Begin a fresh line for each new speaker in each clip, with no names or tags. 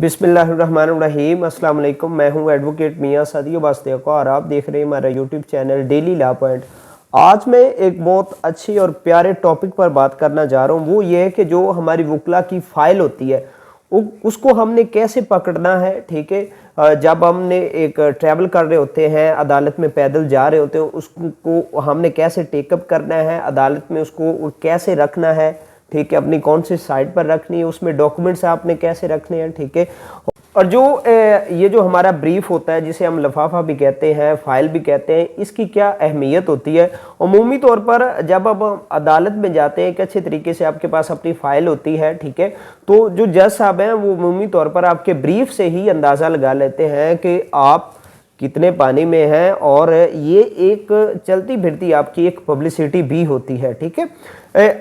बिस्मिल्लाहिर्रहमानिर्रहीम। अस्सलाम वालेकुम। मैं हूं एडवोकेट मियां सादियो बास्तेको और आप देख रहे हैं हमारा YouTube channel daily law point. आज मैं एक बहुत अच्छी और प्यारे टॉपिक पर बात करना जा रहा हूं। वो ये है कि जो हमारी वकला की फ़ाइल होती है उसको हमने कैसे पकड़ना है। ठीक है, जब हमने एक ट्रैवल कर रहे होते हैं, अदालत में पैदल जा रहे होते हैं, उसको हमने कैसे टेकअप करना है, अदालत में उसको कैसे रखना है। ठीक है, अपनी कौन सी साइड पर रखनी है, उसमें डॉक्यूमेंट्स आपने कैसे रखने हैं। ठीक है, और जो ये जो हमारा ब्रीफ होता है, जिसे हम लिफाफा भी कहते हैं, फाइल भी कहते हैं, इसकी क्या अहमियत होती है। अमूमी तौर पर जब आप अदालत में जाते हैं, एक अच्छे तरीके से आपके पास अपनी फ़ाइल होती है। ठीक है, तो जो जज साहब हैं वो अमूमी तौर पर आपके ब्रीफ से ही अंदाज़ा लगा लेते हैं कि आप कितने पानी में हैं, और ये एक चलती फिरती आपकी एक पब्लिसिटी भी होती है। ठीक है,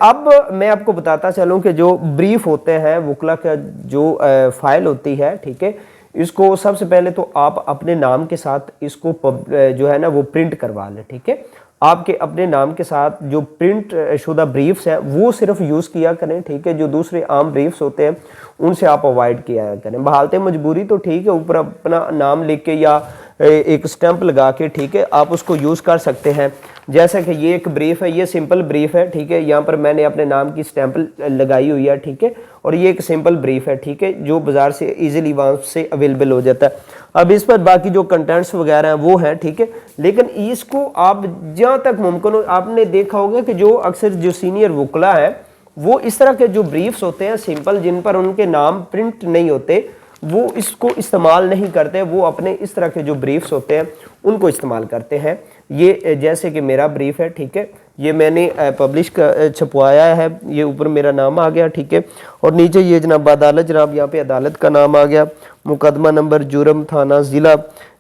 अब मैं आपको बताता चलूं कि जो ब्रीफ होते हैं, वकला का जो फाइल होती है, ठीक है, इसको सबसे पहले तो आप अपने नाम के साथ इसको जो है ना वो प्रिंट करवा लें। ठीक है, आपके अपने नाम के साथ जो प्रिंट शुदा ब्रीफ्स हैं वो सिर्फ यूज़ किया करें। ठीक है, जो दूसरे आम ब्रीफ्स होते हैं उनसे आप अवॉइड किया करें। बहालत मजबूरी तो ठीक है, ऊपर अपना नाम लिख के या एक स्टैंप लगा के, ठीक है, आप उसको यूज़ कर सकते हैं। जैसा कि ये एक ब्रीफ है, ये सिंपल ब्रीफ है। ठीक है, यहाँ पर मैंने अपने नाम की स्टैंप लगाई हुई है। ठीक है, और ये एक सिंपल ब्रीफ है। ठीक है, जो बाज़ार से इजीली वहाँ से अवेलेबल हो जाता है। अब इस पर बाकी जो कंटेंट्स वगैरह हैं वो हैं। ठीक है, लेकिन इसको आप जहाँ तक मुमकिन हो, आपने देखा होगा कि जो अक्सर जो सीनियर वकला है वो इस तरह के जो ब्रीफ्स होते हैं सिंपल, जिन पर उनके नाम प्रिंट नहीं होते, वो इसको इस्तेमाल नहीं करते। वो अपने इस तरह के जो ब्रीफ्स होते हैं उनको इस्तेमाल करते हैं। ये जैसे कि मेरा ब्रीफ है। ठीक है, ये मैंने पब्लिश छपवाया है, ये ऊपर मेरा नाम आ गया। ठीक है, और नीचे ये जनाब अदालत, जनाब यहाँ पे अदालत का नाम आ गया, मुकदमा नंबर, जुर्म, थाना, ज़िला,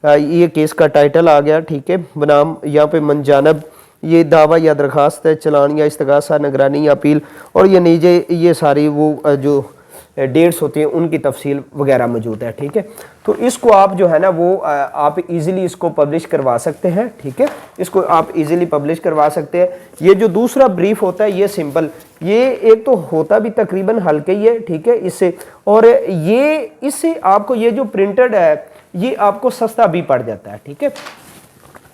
ये केस का टाइटल आ गया। ठीक है, बनाम यहाँ पे मनजानब, ये दावा या दरख्वास्त है, चलान या इस्तगासा, निगरानी या अपील, और ये नीचे ये सारी वो जो डेट्स होती हैं उनकी तफसील वगैरह मौजूद है। ठीक है, तो इसको आप जो है ना वो आप इजीली इसको पब्लिश करवा सकते हैं। ठीक है, इसको आप इजीली पब्लिश करवा सकते हैं। ये जो दूसरा ब्रीफ होता है ये सिंपल, ये एक तो होता भी तकरीबन हल्के ही है। ठीक है, इससे और ये इससे आपको ये जो प्रिंटेड है ये आपको सस्ता भी पड़ जाता है। ठीक है,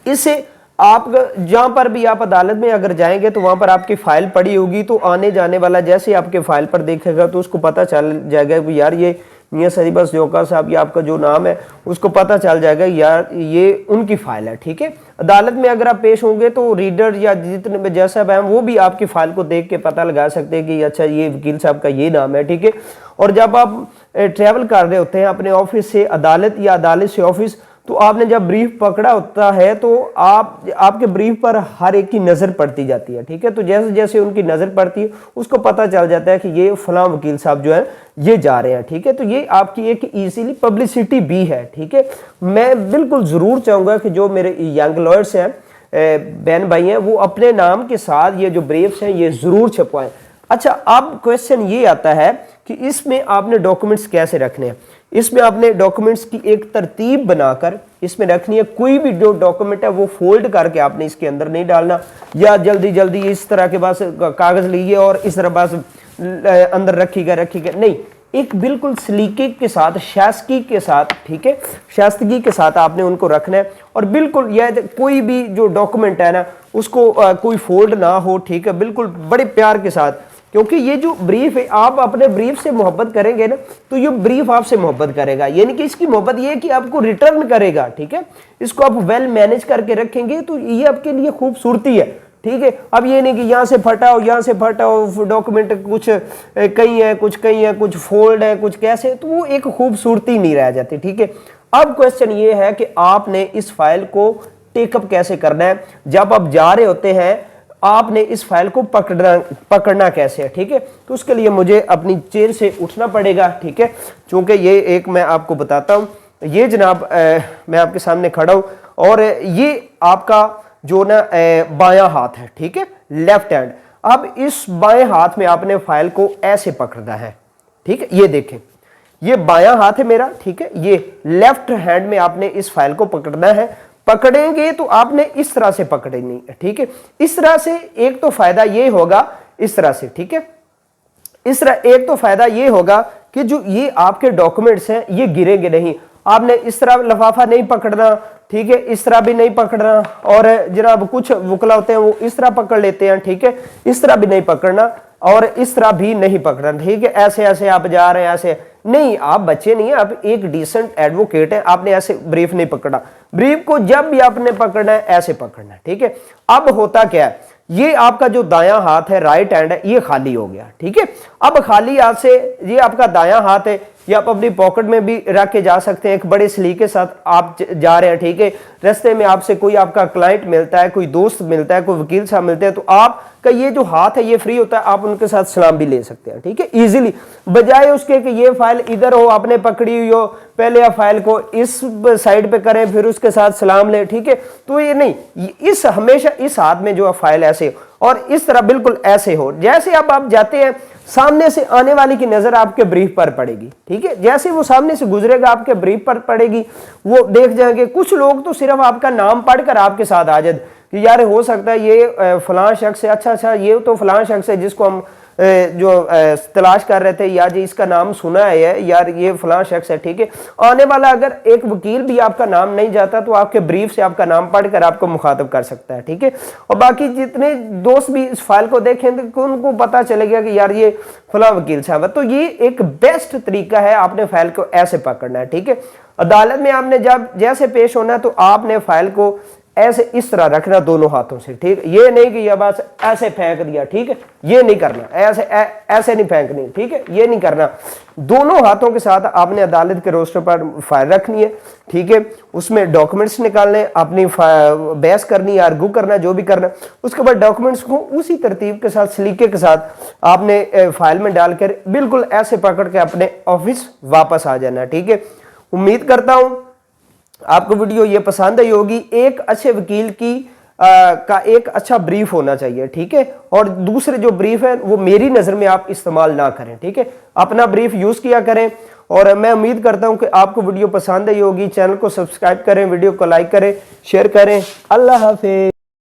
इससे आप जहाँ पर भी आप अदालत में अगर जाएंगे तो वहाँ पर आपकी फ़ाइल पड़ी होगी, तो आने जाने वाला जैसे आपके फ़ाइल पर देखेगा तो उसको पता चल जाएगा कि यार ये मियां सदीब जोका साहब, ये आपका जो नाम है उसको पता चल जाएगा यार ये उनकी फ़ाइल है। ठीक है, अदालत में अगर आप पेश होंगे तो रीडर या जितने भी जज साहब हैं वो भी आपकी फ़ाइल को देख के पता लगा सकते हैं कि अच्छा ये वकील साहब का ये नाम है। ठीक है, और जब आप ट्रैवल कर रहे होते हैं अपने ऑफिस से अदालत या अदालत से ऑफिस, तो आपने जब ब्रीफ पकड़ा होता है तो आपके ब्रीफ पर हर एक की नज़र पड़ती जाती है। ठीक है, तो जैसे जैसे उनकी नज़र पड़ती है उसको पता चल जाता है कि ये फलां वकील साहब जो है ये जा रहे हैं। ठीक है, तो ये आपकी एक ईजीली पब्लिसिटी भी है। ठीक है, मैं बिल्कुल ज़रूर चाहूँगा कि जो मेरे यंग लॉयर्स हैं, बहन भाई हैं, वो अपने नाम के साथ ये जो ब्रीफ्स हैं ये ज़रूर छपवाएं। अच्छा, अब क्वेश्चन ये आता है कि इसमें आपने डॉक्यूमेंट्स कैसे रखने हैं। इसमें आपने डॉक्यूमेंट्स की एक तरतीब बनाकर इसमें रखनी है। कोई भी जो डॉक्यूमेंट है वो फोल्ड करके आपने इसके अंदर नहीं डालना, या जल्दी जल्दी इस तरह के बस कागज़ लीजिए और इस तरह बस अंदर रखिएगा नहीं, एक बिल्कुल सलीके के साथ, शास्तगी के साथ, ठीक है, शास्तगी के साथ आपने उनको रखना है। और बिल्कुल यह कोई भी जो डॉक्यूमेंट है ना उसको कोई फोल्ड ना हो। ठीक है, बिल्कुल बड़े प्यार के साथ, क्योंकि ये जो ब्रीफ है, आप अपने ब्रीफ से मोहब्बत करेंगे ना तो ये ब्रीफ आपसे मोहब्बत करेगा, यानी कि इसकी मोहब्बत ये है कि आपको रिटर्न करेगा। ठीक है, इसको आप वेल मैनेज करके रखेंगे तो ये आपके लिए खूबसूरती है। ठीक है, अब ये नहीं कि यहाँ से फटा हो, यहाँ से फटा हो, डॉक्यूमेंट कुछ कहीं है, कुछ फोल्ड है, कुछ कैसे, तो वो एक खूबसूरती नहीं रह जाती। ठीक है, अब क्वेश्चन ये है कि आपने इस फाइल को टेकअप कैसे करना है। जब आप जा रहे होते हैं आपने इस फाइल को पकड़ना कैसे है। ठीक है, तो उसके लिए मुझे अपनी चेयर से उठना पड़ेगा। ठीक है, चूंकि ये एक मैं आपको बताता हूँ, ये जनाब मैं आपके सामने खड़ा हूँ और ये आपका जो ना बायां हाथ है। ठीक है, लेफ्ट हैंड। अब इस बाएं हाथ में आपने फाइल को ऐसे पकड़ना है। ठीक है, ये देखें, ये बायां हाथ है मेरा। ठीक है, ये लेफ्ट हैंड में आपने इस फाइल को पकड़ना है। पकड़ेंगे तो आपने इस तरह से पकड़नी है। ठीक है, इस तरह से एक तो फायदा ये होगा, इस तरह से। ठीक है, इस तरह एक तो फायदा ये होगा کہ جو یہ آپ کے ڈاکومنٹس ہیں یہ گریں گے نہیں. آپ نے اس طرح لفافہ نہیں پکڑنا, ٹھیک ہے, اس طرح بھی نہیں پکڑنا, اور جناب کچھ وکلا ہوتے ہیں وہ اس طرح پکڑ لیتے ہیں, ٹھیک ہے, اس طرح بھی نہیں پکڑنا اور اس طرح بھی نہیں پکڑنا, ٹھیک ہے. ایسے ایسے آپ جا رہے ہیں ایسے نہیں, آپ بچے نہیں ہیں, آپ ایک ڈیسنٹ ایڈوکیٹ ہیں, آپ نے ایسے بریف نہیں پکڑا. بریف کو جب بھی آپ نے پکڑنا ہے ایسے پکڑنا ہے, ٹھیک ہے. اب ہوتا کیا ہے, یہ آپ کا جو دایاں ہاتھ ہے, رائٹ ہینڈ ہے, یہ خالی ہو گیا, ٹھیک ہے. اب خالی ہاتھ سے یہ آپ کا دایاں ہاتھ ہے, یہ آپ اپنی پاکٹ میں بھی رکھ کے جا سکتے ہیں, ایک بڑے سلیقے کے ساتھ آپ جا رہے ہیں, ٹھیک ہے. رستے میں آپ سے کوئی آپ کا کلائنٹ ملتا ہے, کوئی دوست ملتا ہے, کوئی وکیل صاحب ملتے ہیں, تو آپ کا یہ جو ہاتھ ہے یہ فری ہوتا ہے, آپ ان کے ساتھ سلام بھی لے سکتے ہیں, ٹھیک ہے, ایزیلی. بجائے اس کے کہ یہ فائل ادھر ہو, آپ نے پکڑی ہوئی ہو, پہلے آپ فائل کو اس سائڈ پہ کریں پھر اس کے ساتھ سلام لیں, ٹھیک ہے. تو یہ نہیں, اس ہمیشہ اس ہاتھ میں جو فائل ایسے اور اس طرح بالکل ایسے ہو, جیسے اب آپ جاتے ہیں سامنے سے آنے والی کی نظر آپ کے بریف پر پڑے گی, ٹھیک ہے. جیسے وہ سامنے سے گزرے گا آپ کے بریف پر پڑے گی, وہ دیکھ جائیں گے. کچھ لوگ تو صرف آپ کا نام پڑھ کر آپ کے ساتھ آ جائیں کہ یار ہو سکتا ہے یہ فلاں شخص ہے, اچھا یہ تو فلاں شخص ہے جس کو ہم جو تلاش کر رہے تھے, یا جی اس کا نام سنا ہے یار یہ فلاں شخص ہے, ٹھیک ہے. آنے والا اگر ایک وکیل بھی آپ کا نام نہیں جاتا تو آپ کے بریف سے آپ کا نام پڑھ کر آپ کو مخاطب کر سکتا ہے, ٹھیک ہے. اور باقی جتنے دوست بھی اس فائل کو دیکھیں تو ان کو پتا چلے گا کہ یار یہ فلاں وکیل صاحب ہے. تو یہ ایک بیسٹ طریقہ ہے, آپ نے فائل کو ایسے پکڑنا ہے, ٹھیک ہے. عدالت میں آپ نے جب جیسے پیش ہونا ہے تو آپ نے فائل کو ایسے اس طرح رکھنا دونوں ہاتھوں سے, ٹھیک ہے. یہ نہیں کہ یہ بس ایسے پھینک دیا, ٹھیک ہے, یہ نہیں کرنا, ایسے نہیں پھینکنی, ٹھیک ہے, یہ نہیں کرنا. دونوں ہاتھوں کے ساتھ آپ نے عدالت کے روسٹر پر فائل رکھنی ہے, ٹھیک ہے. اس میں ڈاکومنٹس نکالنے, اپنی بحث کرنی, آرگو کرنا, جو بھی کرنا. اس کے بعد ڈاکومنٹس کو اسی ترتیب کے ساتھ, سلیقے کے ساتھ آپ نے فائل میں ڈال کر بالکل ایسے پکڑ کے اپنے آفس واپس آ جانا, ٹھیک ہے. امید کرتا ہوں آپ کو ویڈیو یہ پسند آئی ہوگی. ایک اچھے وکیل کا ایک اچھا بریف ہونا چاہیے, ٹھیک ہے. اور دوسرے جو بریف ہے وہ میری نظر میں آپ استعمال نہ کریں, ٹھیک ہے. اپنا بریف یوز کیا کریں. اور میں امید کرتا ہوں کہ آپ کو ویڈیو پسند آئی ہوگی. چینل کو سبسکرائب کریں, ویڈیو کو لائک کریں, شیئر کریں. اللہ حافظ.